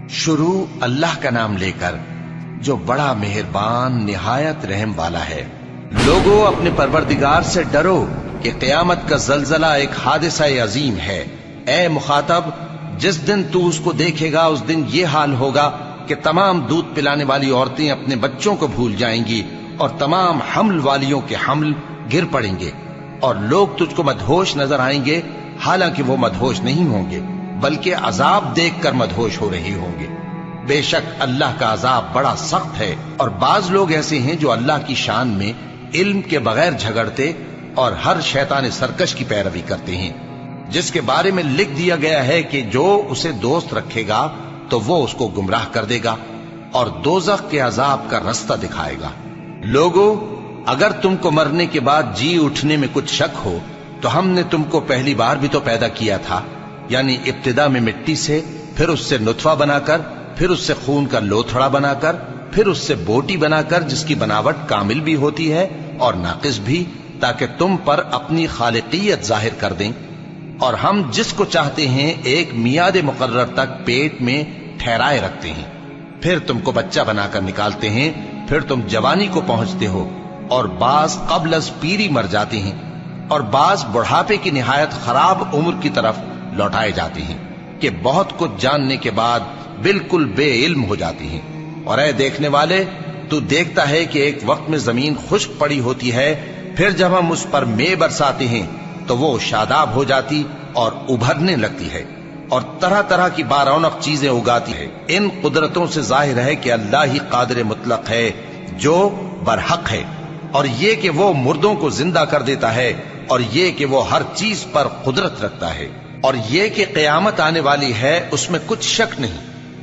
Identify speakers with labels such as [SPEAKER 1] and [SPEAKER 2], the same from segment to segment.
[SPEAKER 1] शुरू अल्लाह का नाम लेकर जो बड़ा मेहरबान निहायत रहम वाला है। लोगों, अपने परवरदिगार से डरो कि क़यामत का जलजला एक हादिसा अजीम है। ए मुखातब, जिस दिन तू उसको देखेगा उस दिन ये हाल होगा कि तमाम दूध पिलाने वाली औरतें अपने बच्चों को भूल जाएंगी और तमाम हमल वालियों के हमल गिर पड़ेंगे और लोग तुझको मदहोश नजर आएंगे, हालांकि वो मदहोश नहीं होंगे बल्कि अजाब देखकर मदहोश हो रहे होंगे। बेशक अल्लाह का अजाब बड़ा सख्त है। और बाज लोग ऐसे हैं जो अल्लाह की शान में इल्म के बगैर झगड़ते और हर शैतान सरकश की पैरवी करते हैं, जिसके बारे में लिख दिया गया है कि जो उसे दोस्त रखेगा तो वो उसको गुमराह कर देगा और दोजख के अजाब का रास्ता दिखाएगा। लोगों, अगर तुमको मरने के बाद जी उठने में कुछ शक हो तो हमने तुमको पहली बार भी तो पैदा किया था, यानी इब्तिदा में मिट्टी से, फिर उससे नुतफा बनाकर, फिर उससे खून का लोथड़ा बनाकर, फिर उससे बोटी बनाकर जिसकी बनावट कामिल भी होती है और नाकिस भी, ताकि तुम पर अपनी खालिकियत जाहिर कर दें। और हम जिसको चाहते हैं एक मियाद मुकर्रर तक पेट में ठहराए रखते हैं, फिर तुमको बच्चा बनाकर निकालते हैं, फिर तुम जवानी को पहुंचते हो और बाज कब्ल अज पीरी मर जाते हैं और बाज बुढ़ापे की निहायत खराब उम्र की तरफ लौटाए जाते हैं कि बहुत कुछ जानने के बाद बिल्कुल बेइल्म हो जाती हैं। और ऐ देखने वाले, तू देखता है कि एक वक्त में जमीन खुश्क पड़ी होती है, फिर जब हम उस पर मे बरसाते हैं तो वो शादाब हो जाती और उभरने लगती है और तरह तरह की बारौनक चीजें उगाती है। इन कुदरतों से जाहिर है कि अल्लाह ही कादिर मुतलक है जो बरहक है, और ये कि वो मुर्दों को जिंदा कर देता है, और ये कि वो हर चीज पर कुदरत रखता है, और ये कि क़यामत आने वाली है उसमें कुछ शक नहीं,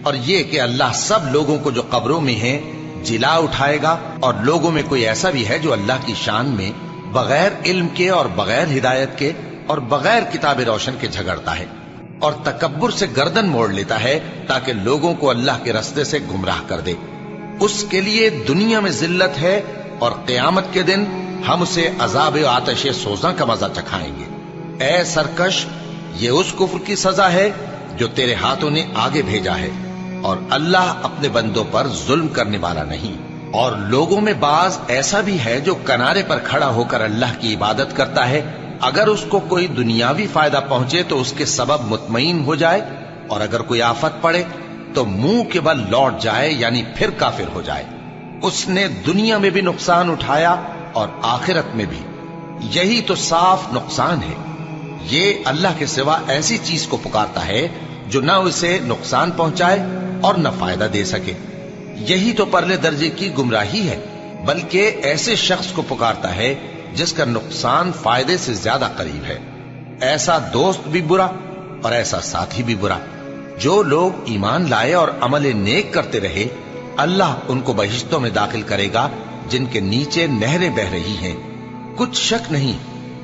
[SPEAKER 1] और ये कि अल्लाह सब लोगों को जो कब्रों में हैं जिला उठाएगा। और लोगों में कोई ऐसा भी है जो अल्लाह की शान में बगैर इल्म के और बगैर हिदायत के और बगैर किताब रोशन के झगड़ता है और तकब्बुर से गर्दन मोड़ लेता है ताकि लोगों को अल्लाह के रास्ते से गुमराह कर दे। उसके लिए दुनिया में जिल्लत है और क़यामत के दिन हम उसे अजाब आतिश सोज़ा का मजा चखाएंगे। ए सरकश, ये उस कुफ्र की सजा है जो तेरे हाथों ने आगे भेजा है, और अल्लाह अपने बंदों पर जुल्म करने वाला नहीं। और लोगों में बाज ऐसा भी है जो किनारे पर खड़ा होकर अल्लाह की इबादत करता है, अगर उसको कोई दुनियावी फायदा पहुंचे तो उसके सबब मुतमईन हो जाए, और अगर कोई आफत पड़े तो मुंह के बल लौट जाए, यानी फिर काफिर हो जाए। उसने दुनिया में भी नुकसान उठाया और आखिरत में भी। यही तो साफ नुकसान है। ये अल्लाह के सिवा ऐसी चीज को पुकारता है जो न उसे नुकसान पहुंचाए और न फायदा दे सके। यही तो परले दर्जे की गुमराही है। बल्कि ऐसे शख्स को पुकारता है जिसका नुकसान फायदे से ज्यादा करीब है। ऐसा दोस्त भी बुरा और ऐसा साथी भी बुरा। जो लोग ईमान लाए और अमल नेक करते रहे, अल्लाह उनको बहिश्तों में दाखिल करेगा जिनके नीचे नहरें बह रही हैं। कुछ शक नहीं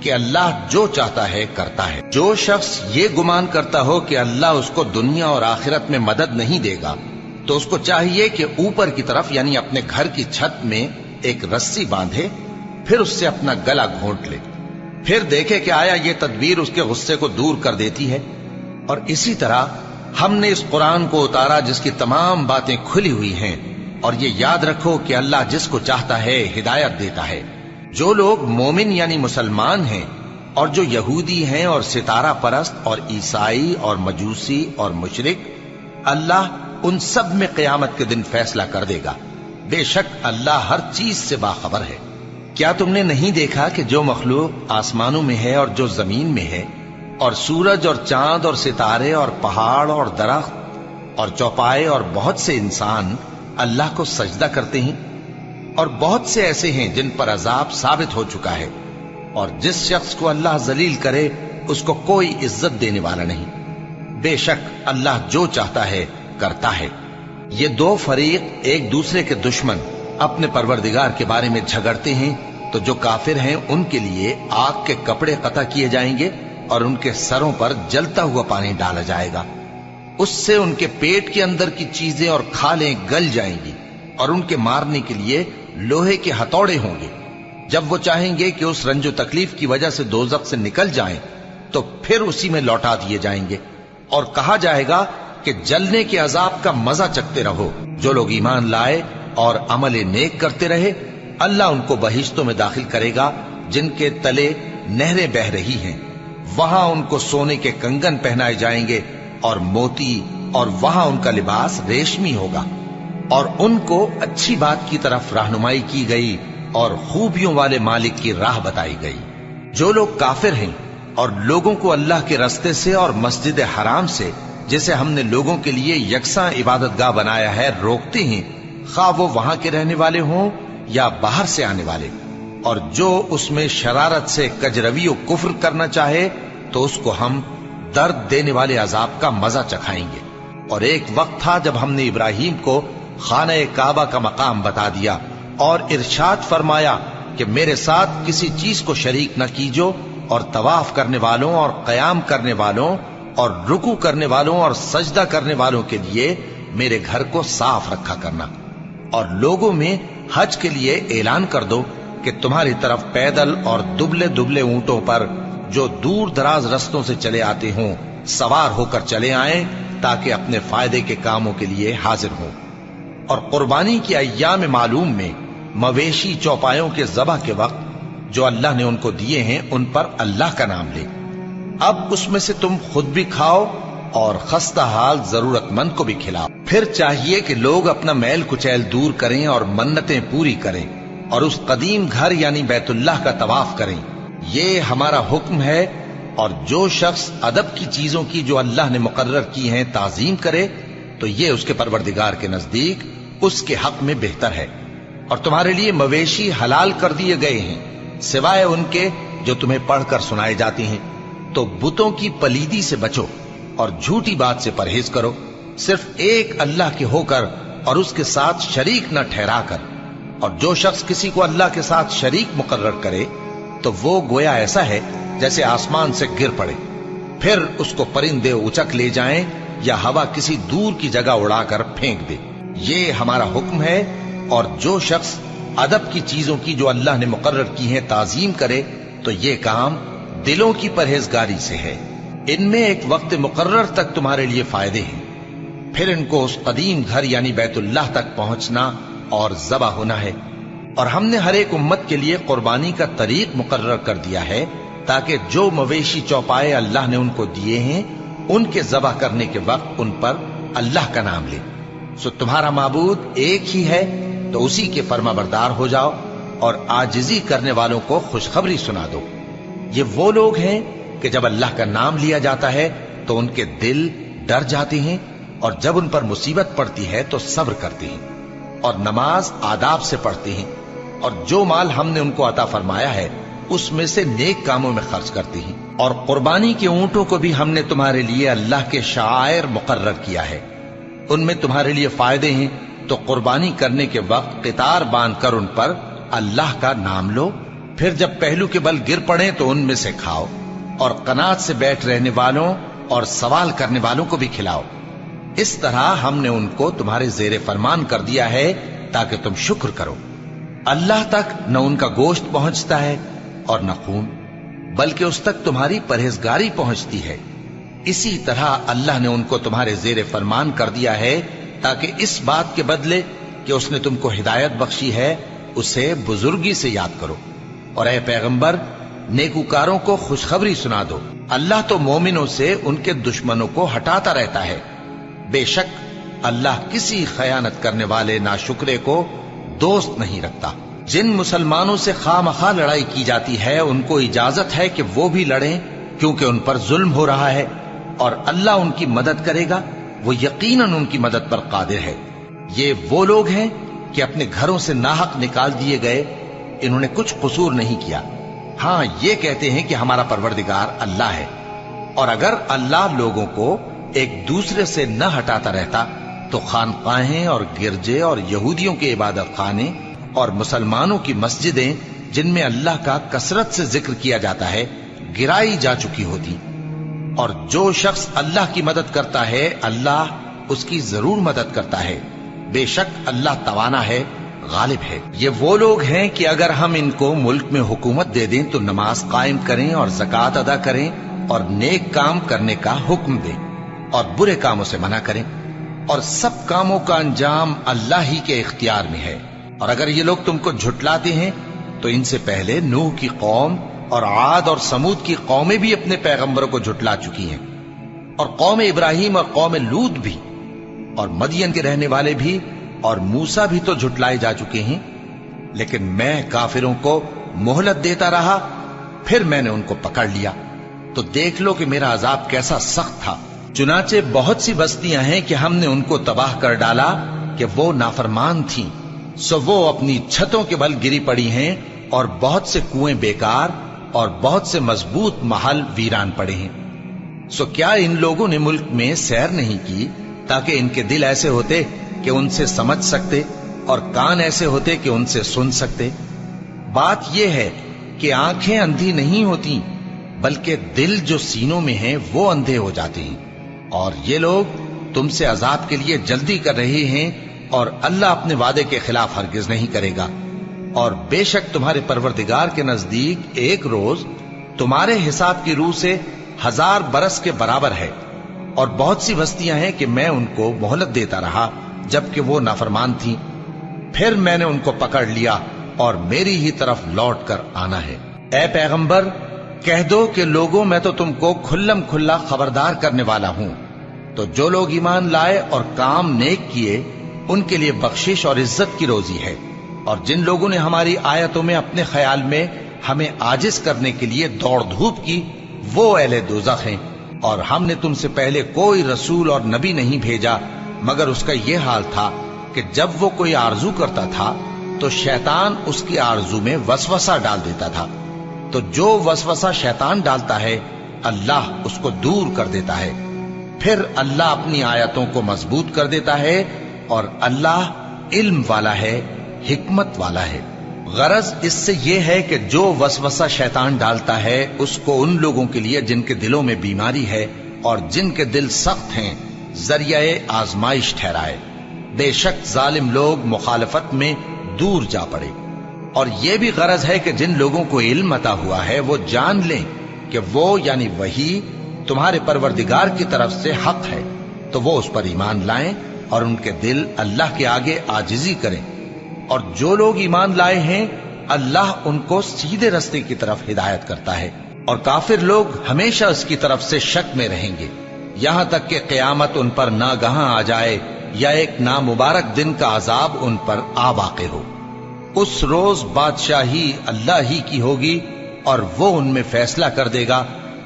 [SPEAKER 1] कि अल्लाह जो चाहता है करता है। जो शख्स ये गुमान करता हो कि अल्लाह उसको दुनिया और आखिरत में मदद नहीं देगा, तो उसको चाहिए कि ऊपर की तरफ यानी अपने घर की छत में एक रस्सी बांधे, फिर उससे अपना गला घोंट ले, फिर देखे कि आया ये तदबीर उसके गुस्से को दूर कर देती है। और इसी तरह हमने इस कुरान को उतारा जिसकी तमाम बातें खुली हुई हैं। और ये याद रखो कि अल्लाह जिसको चाहता है हिदायत देता है। जो लोग मोमिन यानी मुसलमान हैं और जो यहूदी हैं और सितारा परस्त और ईसाई और मजूसी और मुशरिक, अल्लाह उन सब में क़यामत के दिन फैसला कर देगा। बेशक अल्लाह हर चीज से बाखबर है। क्या तुमने नहीं देखा कि जो मखलूक आसमानों में है और जो जमीन में है, और सूरज और चांद और सितारे और पहाड़ और दरख्त और चौपाए और बहुत से इंसान अल्लाह को सजदा करते हैं, और बहुत से ऐसे हैं जिन पर अजाब साबित हो चुका है। और जिस शख्स को अल्लाह जलील करे उसको कोई इज्जत देने वाला नहीं। बेशक अल्लाह जो चाहता है करता है। ये दो फरीक एक दूसरे के दुश्मन अपने परवरदिगार के बारे में झगड़ते हैं, तो जो काफिर हैं उनके लिए आग के कपड़े कता किए जाएंगे और उनके सरों पर जलता हुआ पानी डाला जाएगा। उससे उनके पेट के अंदर की चीजें और खालें गल जाएंगी, और उनके मारने के लिए लोहे के हथौड़े होंगे। जब वो चाहेंगे कि उस रंजो तकलीफ की वजह से दोज़ख से निकल जाएं, तो फिर उसी में लौटा दिए जाएंगे और कहा जाएगा کہ جلنے کے عذاب کا مزہ چکھتے رہو۔ جو لوگ ایمان لائے اور عمل نیک کرتے رہے، اللہ ان کو بہشتوں میں داخل کرے گا جن کے تلے نہریں بہ رہی ہیں، وہاں ان کو سونے کے کنگن پہنائے جائیں گے اور موتی، اور وہاں ان کا لباس ریشمی ہوگا، اور ان کو اچھی بات کی طرف رہنمائی کی گئی اور خوبیوں والے مالک کی راہ بتائی گئی۔ جو لوگ کافر ہیں اور لوگوں کو اللہ کے رستے سے اور مسجد حرام سے، جسے ہم نے لوگوں کے لیے یکساں عبادت گاہ بنایا ہے، روکتے ہیں، خواہ وہ وہاں کے رہنے والے ہوں یا باہر سے آنے والے، اور جو اس میں شرارت سے کجروی و کفر کرنا چاہے تو اس کو ہم درد دینے والے عذاب کا مزہ چکھائیں گے۔ اور ایک وقت تھا جب ہم نے ابراہیم کو خانہ کعبہ کا مقام بتا دیا اور ارشاد فرمایا کہ میرے ساتھ کسی چیز کو شریک نہ کیجو، اور طواف کرنے والوں اور قیام کرنے والوں اور رکوع کرنے والوں اور سجدہ کرنے والوں کے لیے میرے گھر کو صاف رکھا کرنا، اور لوگوں میں حج کے لیے اعلان کر دو کہ تمہاری طرف پیدل اور دبلے دبلے اونٹوں پر جو دور دراز رستوں سے چلے آتے ہوں سوار ہو کر چلے آئیں، تاکہ اپنے فائدے کے کاموں کے لیے حاضر ہوں۔ اور قربانی کی ایام معلوم میں مویشی چوپایوں کے ذبح کے وقت جو اللہ نے ان کو دیے ہیں ان پر اللہ کا نام لے۔ اب اس میں سے تم خود بھی کھاؤ اور خستہ حال ضرورت مند کو بھی کھلاؤ۔ پھر چاہیے کہ لوگ اپنا میل کچیل دور کریں اور منتیں پوری کریں اور اس قدیم گھر یعنی بیت اللہ کا طواف کریں، یہ ہمارا حکم ہے۔ اور جو شخص ادب کی چیزوں کی جو اللہ نے مقرر کی ہیں تعظیم کرے تو یہ اس کے پروردگار کے نزدیک اس کے حق میں بہتر ہے۔ اور تمہارے لیے مویشی حلال کر دیے گئے ہیں سوائے ان کے جو تمہیں پڑھ کر سنائے جاتے ہیں، تو بتوں کی پلیدی سے بچو اور جھوٹی بات سے پرہیز کرو، صرف ایک اللہ کے ہو کر اور اس کے ساتھ شریک نہ ٹھہرا کر۔ اور جو شخص کسی کو اللہ کے ساتھ شریک مقرر کرے تو وہ گویا ایسا ہے جیسے آسمان سے گر پڑے، پھر اس کو پرندے اچک لے جائیں یا ہوا کسی دور کی جگہ اڑا کر پھینک دے۔ یہ ہمارا حکم ہے۔ اور جو شخص ادب کی چیزوں کی جو اللہ نے مقرر کی ہیں تعظیم کرے تو یہ کام دلوں کی پرہیزگاری سے ہے۔ ان میں ایک وقت مقرر تک تمہارے لیے فائدے ہیں، پھر ان کو اس قدیم گھر یعنی بیت اللہ تک پہنچنا اور ذبح ہونا ہے۔ اور ہم نے ہر ایک امت کے لیے قربانی کا طریق مقرر کر دیا ہے تاکہ جو مویشی چوپائے اللہ نے ان کو دیے ہیں ان کے ذبح کرنے کے وقت ان پر اللہ کا نام لے۔ سو تمہارا معبود ایک ہی ہے، تو اسی کے فرما بردار ہو جاؤ اور عاجزی کرنے والوں کو خوشخبری سنا دو۔ یہ وہ لوگ ہیں کہ جب اللہ کا نام لیا جاتا ہے تو ان کے دل ڈر جاتے ہیں، اور جب ان پر مصیبت پڑتی ہے تو صبر کرتے ہیں اور نماز آداب سے پڑھتے ہیں، اور جو مال ہم نے ان کو عطا فرمایا ہے اس میں سے نیک کاموں میں خرچ کرتے ہیں۔ اور قربانی کے اونٹوں کو بھی ہم نے تمہارے لیے اللہ کے شعائر مقرر کیا ہے، ان میں تمہارے لیے فائدے ہیں، تو قربانی کرنے کے وقت قطار باندھ کر ان پر اللہ کا نام لو، پھر جب پہلو کے بل گر پڑیں تو ان میں سے کھاؤ، اور قناعت سے بیٹھ رہنے والوں اور سوال کرنے والوں کو بھی کھلاؤ۔ اس طرح ہم نے ان کو تمہارے زیر فرمان کر دیا ہے تاکہ تم شکر کرو۔ اللہ تک نہ ان کا گوشت پہنچتا ہے اور نہ خون، بلکہ اس تک تمہاری پرہیزگاری پہنچتی ہے۔ اسی طرح اللہ نے ان کو تمہارے زیر فرمان کر دیا ہے تاکہ اس بات کے بدلے کہ اس نے تم کو ہدایت بخشی ہے اسے بزرگی سے یاد کرو۔ اور اے پیغمبر، نیکوکاروں کو خوشخبری سنا دو، اللہ تو مومنوں سے ان کے دشمنوں کو ہٹاتا رہتا ہے۔ بے شک اللہ کسی خیانت کرنے والے ناشکرے کو دوست نہیں رکھتا۔ جن مسلمانوں سے خواہ مخواہ لڑائی کی جاتی ہے ان کو اجازت ہے کہ وہ بھی لڑیں، کیونکہ ان پر ظلم ہو رہا ہے، اور اللہ ان کی مدد کرے گا، وہ یقیناً ان کی مدد پر قادر ہے۔ یہ وہ لوگ ہیں کہ اپنے گھروں سے ناحق نکال دیے گئے، انہوں نے کچھ قصور نہیں کیا، ہاں یہ کہتے ہیں کہ ہمارا پروردگار اللہ ہے۔ اور اگر اللہ لوگوں کو ایک دوسرے سے نہ ہٹاتا رہتا تو خانقاہیں اور گرجے اور یہودیوں کے عبادت خانے اور مسلمانوں کی مسجدیں جن میں اللہ کا کثرت سے ذکر کیا جاتا ہے گرائی جا چکی ہوتی۔ اور جو شخص اللہ کی مدد کرتا ہے اللہ اس کی ضرور مدد کرتا ہے، بے شک اللہ توانا ہے، غالب ہے۔ یہ وہ لوگ ہیں کہ اگر ہم ان کو ملک میں حکومت دے دیں تو نماز قائم کریں اور زکوٰۃ ادا کریں اور نیک کام کرنے کا حکم دیں، और बुरे कामों से मना करें, और सब कामों का अंजाम अल्लाह ही के इख्तियार में है। और अगर ये लोग तुमको झुटलाते हैं तो इनसे पहले नूह की कौम और आद और समूद की कौमें भी अपने पैगंबरों को झुटला चुकी हैं, और कौम इब्राहिम और कौम लूत भी, और मदियन के रहने वाले भी और मूसा भी तो झुटलाए जा चुके हैं। लेकिन मैं काफिरों को मोहलत देता रहा, फिर मैंने उनको पकड़ लिया। तो देख लो कि मेरा अजाब कैसा सख्त था। चुनाचे बहुत सी बस्तियां हैं कि हमने उनको तबाह कर डाला कि वो नाफरमान थीं, सो वो अपनी छतों के बल गिरी पड़ी हैं, और बहुत से कुएं बेकार और बहुत से मजबूत महल वीरान पड़े हैं। सो क्या इन लोगों ने मुल्क में सैर नहीं की, ताकि इनके दिल ऐसे होते कि उनसे समझ सकते, और कान ऐसे होते कि उनसे सुन सकते? बात यह है कि आंखें अंधी नहीं होती, बल्कि दिल जो सीनों में है वो अंधे हो जाते हैं। और ये लोग तुमसे अजाब के लिए जल्दी कर रहे हैं, और अल्लाह अपने वादे के खिलाफ हरगिज नहीं करेगा। और बेशक तुम्हारे परवरदिगार के नजदीक एक रोज तुम्हारे हिसाब की रूह से 1000 बरस के बराबर है। और बहुत सी बस्तियां हैं कि मैं उनको मोहलत देता रहा, जबकि वो नाफरमान थीं, फिर मैंने उनको पकड़ लिया, और मेरी ही तरफ लौट कर आना है। ए पैगंबर, कह दो कि लोगों, मैं तो तुमको खुल्लम खुल्ला खबरदार करने वाला हूं। तो जो लोग ईमान लाए और काम नेक किए, उनके लिए बख्शिश और इज्जत की रोजी है। और जिन लोगों ने हमारी आयतों में अपने ख्याल में हमें आजिज करने के लिए दौड़ धूप की, वो अहले दोज़ख हैं। और हमने तुमसे पहले कोई रसूल और नबी नहीं भेजा, मगर उसका यह हाल था कि जब वो कोई आरजू करता था तो शैतान उसकी आरजू में वसवसा डाल देता था। तो जो वसवसा शैतान डालता है, अल्लाह उसको दूर कर देता है। फिर अल्लाह अपनी आयतों को मजबूत कर देता है, और अल्लाह इल्म वाला है, हिकमत वाला है। गरज इससे यह है कि जो वसवसा शैतान डालता है, उसको उन लोगों के लिए जिनके दिलों में बीमारी है और जिनके दिल सख्त हैं, जरिए आजमाइश ठहराए। बेशक जालिम लोग मुखालफत में दूर जा पड़े। और यह भी गरज है कि जिन लोगों को इल्म अता हुआ है, वो जान लें कि वो यानी वही तुम्हारे परवरदिगार की तरफ से हक है, तो वो उस पर ईमान लाएं और उनके दिल अल्लाह के आगे आजिजी करें। और जो लोग ईमान लाए हैं, अल्लाह उनको सीधे रास्ते की तरफ हिदायत करता है। और काफिर लोग हमेशा उसकी तरफ से शक में रहेंगे, यहां तक कि क़यामत उन पर नागहां आ जाए, या एक नामुबारक दिन का अजाब उन पर आ वाक़े हो। उस रोज बादशाही अल्लाह ही की होगी, और वो उनमें फैसला कर देगा।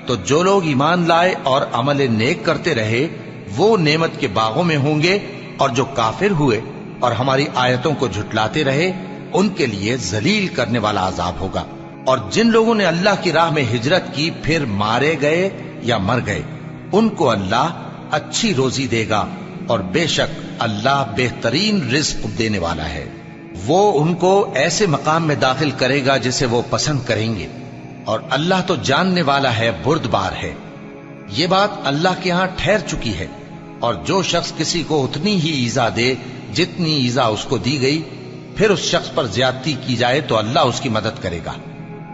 [SPEAKER 1] तो जो लोग ईमान लाए और अमल नेक करते रहे, वो नेमत के बागों में होंगे, और जो काफिर हुए और हमारी आयतों को झुटलाते रहे, उनके लिए जलील करने वाला अजाब होगा। और जिन लोगों ने अल्लाह की राह में हिजरत की, फिर मारे गए या मर गए, उनको अल्लाह अच्छी रोजी देगा, और बेशक अल्लाह बेहतरीन रिज्क देने वाला है। वो उनको ऐसे मकाम में दाखिल करेगा जिसे वो पसंद करेंगे, और अल्लाह तो जानने वाला है, बुर्दबार है। ये बात अल्लाह के यहां ठहर चुकी है। और जो शख्स किसी को उतनी ही ईजा दे जितनी ईजा उसको दी गई, फिर उस शख्स पर ज्यादती की जाए तो अल्लाह उसकी मदद करेगा।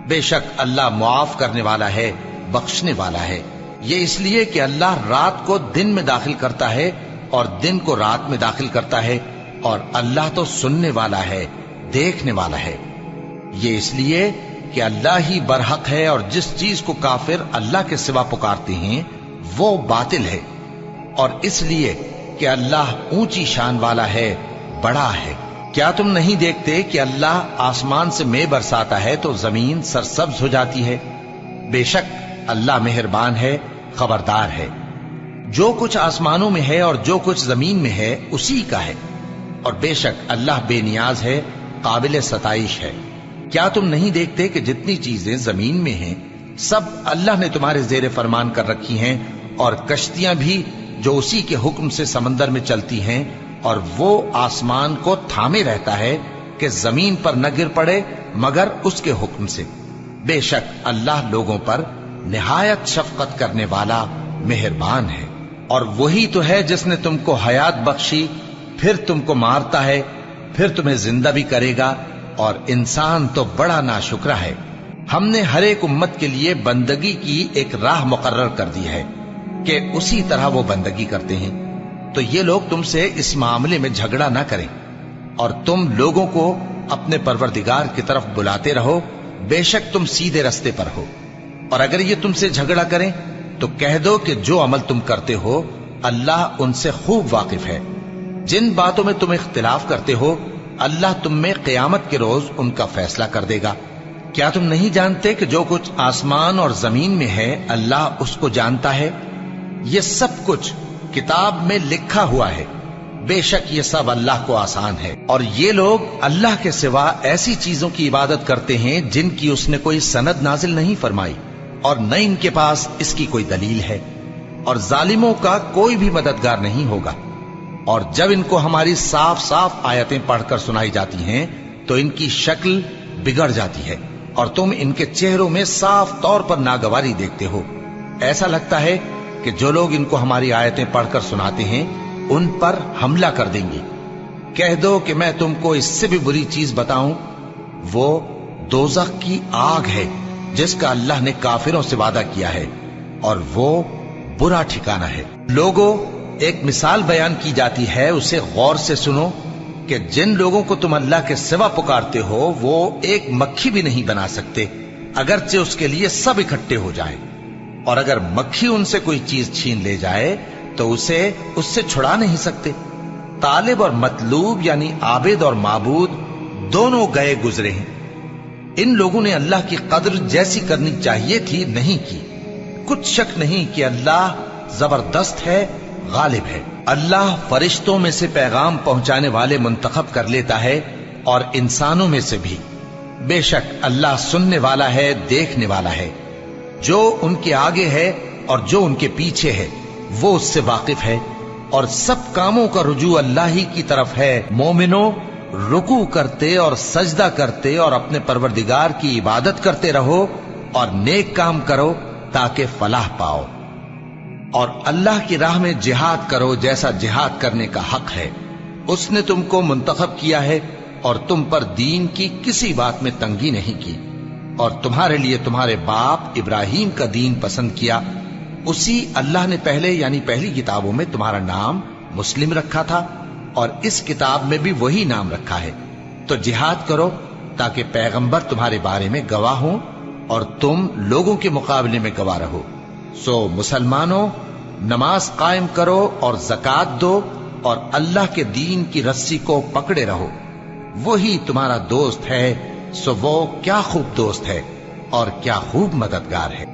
[SPEAKER 1] बेशक अल्लाह मुआफ करने वाला है, बख्शने वाला है। ये इसलिए कि अल्लाह रात को दिन में दाखिल करता है और दिन को रात में दाखिल करता है, और अल्लाह तो सुनने वाला है, देखने वाला है। ये इसलिए कि अल्लाह ही बरहक है, और जिस चीज को काफिर अल्लाह के सिवा पुकारते हैं वो बातिल है। और इसलिए कि अल्लाह ऊंची शान वाला है, बड़ा है। क्या तुम नहीं देखते कि अल्लाह आसमान से मेघ बरसाता है तो जमीन सरसब्ज हो जाती है? बेशक अल्लाह मेहरबान है, खबरदार है। जो कुछ आसमानों में है और जो कुछ जमीन में है उसी का है, और बेशक अल्लाह बेनियाज है, काबिल सताइश है। क्या तुम नहीं देखते कि जितनी चीजें जमीन में हैं, सब अल्लाह ने तुम्हारे जेर फरमान कर रखी हैं, और कश्तियां भी जो उसी के हुक्म से समंदर में चलती हैं, और वो आसमान को थामे रहता है कि जमीन पर न गिर पड़े मगर उसके हुक्म से। बेशक अल्लाह लोगों पर निहायत शफकत करने वाला, मेहरबान है। और वही तो है जिसने तुमको हयात बख्शी, फिर तुमको मारता है, फिर तुम्हें जिंदा भी करेगा, और इंसान तो बड़ा नाशुक्रा है। हमने हर एक उम्मत के लिए बंदगी की एक राह मुकर्रर कर दी है, کہ اسی طرح وہ بندگی کرتے ہیں، تو یہ لوگ تم سے اس معاملے میں جھگڑا نہ کریں، اور تم لوگوں کو اپنے پروردگار کی طرف بلاتے رہو، بے شک تم سیدھے رستے پر ہو۔ اور اگر یہ تم سے جھگڑا کریں تو کہہ دو کہ جو عمل تم کرتے ہو اللہ ان سے خوب واقف ہے۔ جن باتوں میں تم اختلاف کرتے ہو اللہ تم میں قیامت کے روز ان کا فیصلہ کر دے گا۔ کیا تم نہیں جانتے کہ جو کچھ آسمان اور زمین میں ہے اللہ اس کو جانتا ہے؟ یہ سب کچھ کتاب میں لکھا ہوا ہے، بے شک یہ سب اللہ کو آسان ہے۔ اور یہ لوگ اللہ کے سوا ایسی چیزوں کی عبادت کرتے ہیں جن کی اس نے کوئی سند نازل نہیں فرمائی، اور نہ ان کے پاس اس کی کوئی دلیل ہے، اور ظالموں کا کوئی بھی مددگار نہیں ہوگا۔ اور جب ان کو ہماری صاف صاف آیتیں پڑھ کر سنائی جاتی ہیں تو ان کی شکل بگڑ جاتی ہے، اور تم ان کے چہروں میں صاف طور پر ناگواری دیکھتے ہو۔ ایسا لگتا ہے کہ جو لوگ ان کو ہماری آیتیں پڑھ کر سناتے ہیں ان پر حملہ کر دیں گے۔ کہہ دو کہ میں تم کو اس سے بھی بری چیز بتاؤں، وہ دوزخ کی آگ ہے جس کا اللہ نے کافروں سے وعدہ کیا ہے، اور وہ برا ٹھکانہ ہے۔ لوگوں، ایک مثال بیان کی جاتی ہے، اسے غور سے سنو کہ جن لوگوں کو تم اللہ کے سوا پکارتے ہو وہ ایک مکھی بھی نہیں بنا سکتے، اگرچہ اس کے لیے سب اکٹھے ہو جائیں۔ اور اگر مکھی ان سے کوئی چیز چھین لے جائے تو اسے اس سے چھڑا نہیں سکتے۔ طالب اور مطلوب یعنی عابد اور معبود دونوں گئے گزرے ہیں۔ ان لوگوں نے اللہ کی قدر جیسی کرنی چاہیے تھی نہیں کی۔ کچھ شک نہیں کہ اللہ زبردست ہے، غالب ہے۔ اللہ فرشتوں میں سے پیغام پہنچانے والے منتخب کر لیتا ہے اور انسانوں میں سے بھی۔ بے شک اللہ سننے والا ہے، دیکھنے والا ہے۔ جو ان کے آگے ہے اور جو ان کے پیچھے ہے وہ اس سے واقف ہے، اور سب کاموں کا رجوع اللہ ہی کی طرف ہے۔ مومنوں، رکوع کرتے اور سجدہ کرتے اور اپنے پروردگار کی عبادت کرتے رہو اور نیک کام کرو تاکہ فلاح پاؤ، اور اللہ کی راہ میں جہاد کرو جیسا جہاد کرنے کا حق ہے۔ اس نے تم کو منتخب کیا ہے اور تم پر دین کی کسی بات میں تنگی نہیں کی، اور تمہارے لیے تمہارے باپ ابراہیم کا دین پسند کیا۔ اسی اللہ نے پہلے یعنی پہلی کتابوں میں تمہارا نام مسلم رکھا تھا، اور اس کتاب میں بھی وہی نام رکھا ہے۔ تو جہاد کرو تاکہ پیغمبر تمہارے بارے میں گواہ ہوں اور تم لوگوں کے مقابلے میں گواہ رہو۔ سو مسلمانوں، نماز قائم کرو اور زکات دو اور اللہ کے دین کی رسی کو پکڑے رہو، وہی تمہارا دوست ہے۔ سو وہ کیا خوب دوست ہے اور کیا خوب مددگار ہے۔